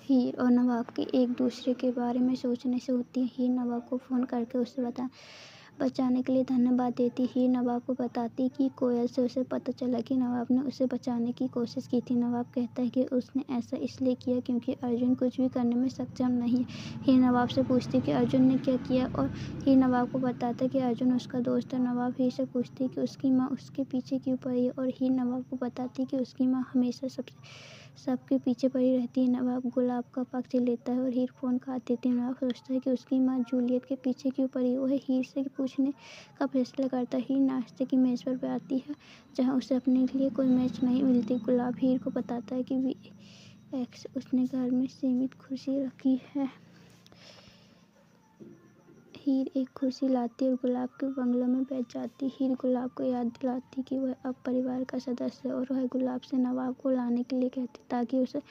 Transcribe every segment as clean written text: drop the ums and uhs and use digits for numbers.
हीर और नवाब की एक दूसरे के बारे में सोचने से होती है। हीर नवाब को फ़ोन करके उसे बचाने के लिए धन्यवाद देती। हीर नवाब को बताती कि कोयल से उसे पता चला कि नवाब ने उसे बचाने की कोशिश की थी। नवाब कहता है कि उसने ऐसा इसलिए किया क्योंकि अर्जुन कुछ भी करने में सक्षम नहीं है। हीर नवाब से पूछती कि अर्जुन ने क्या किया और हीर नवाब को बताता है कि अर्जुन उसका दोस्त है। नवाब हीर से पूछती कि उसकी माँ उसके पीछे क्यों पड़ी है और हीर नवाब को बताती कि उसकी माँ हमेशा सबके पीछे पड़ी रहती है। नवाब गुलाब का पक्ष लेता है और हीर फ़ोन काट देती है। नवाब सोचता है कि उसकी माँ जूलियट के पीछे क्यों पड़ी है। वह हीर से पूछने का फैसला करता है। हीर नाश्ते की मेज़ पर आती है जहाँ उसे अपने लिए कोई मैच नहीं मिलती। गुलाब हीर को बताता है कि VX उसने घर में सीमित कुर्सी रखी है। हीर एक कुर्सी लाती और गुलाब के बंगलों में बैठ जाती। हीर गुलाब को याद दिलाती कि वह अब परिवार का सदस्य है और वह गुलाब से नवाब को लाने के लिए कहती ताकि उसे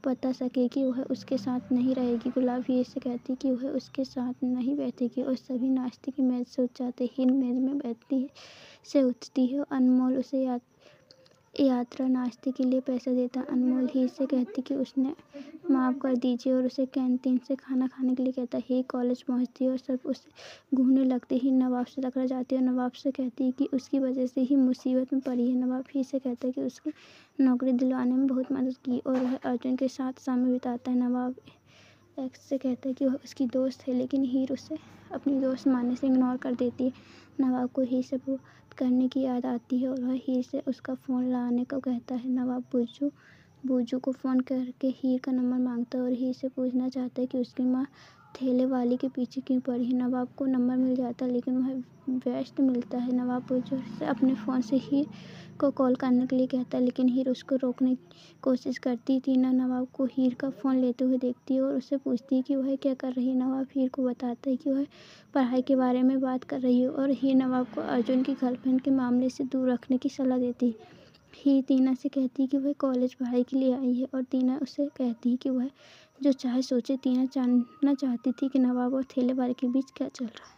बता सके कि वह उसके साथ नहीं रहेगी। गुलाब हीर से कहती कि वह उसके साथ नहीं बैठेगी और सभी नाश्ते की मेज़ से उठ जाते। हीर मेज़ में बैठती है से उठती है और अनमोल उसे यात्रा नाश्ते के लिए पैसा देता। अनमोल हीर से कहती कि उसने माफ़ कर दीजिए और उसे कैंटीन से खाना खाने के लिए कहता। हीर कॉलेज पहुंचती है और सब उसे घूरने लगते ही नवाब से टकरा जाती है और नवाब से कहती है कि उसकी वजह से ही मुसीबत में पड़ी है। नवाब हीर से कहता है कि उसकी नौकरी दिलवाने में बहुत मदद की और वह अर्जुन के साथ समय बिताता है। नवाब एक्स से कहता है कि वह उसकी दोस्त है लेकिन हीर उसे अपनी दोस्त मानने से इग्नोर कर देती है। नवाब को हीर से बात करने की याद आती है और वह हीर से उसका फ़ोन लाने को कहता है। नवाब बुज्जू को फ़ोन करके हीर का नंबर मांगता है और हीर से पूछना चाहता है कि उसकी माँ ठेले वाली के पीछे क्यों पड़ी है। नवाब को नंबर मिल जाता है लेकिन वह व्यस्त मिलता है। नवाब बुज्जू से अपने फ़ोन से हीर को कॉल करने के लिए कहता है लेकिन हीर उसको रोकने की कोशिश करती। टीना नवाब को हीर का फ़ोन लेते हुए देखती है और उससे पूछती है कि वह क्या कर रही है। नवाब हीर को बताता है कि वह पढ़ाई के बारे में बात कर रही है और हीर नवाब को अर्जुन की गर्लफ्रेंड के मामले से दूर रखने की सलाह देती है। हीर टीना से कहती है कि वह कॉलेज पढ़ाई के लिए आई है और टीना उसे कहती है कि वह जो चाहे सोचे। टीना जानना चाहती थी कि नवाब और ठेले वाले के बीच क्या चल रहा है।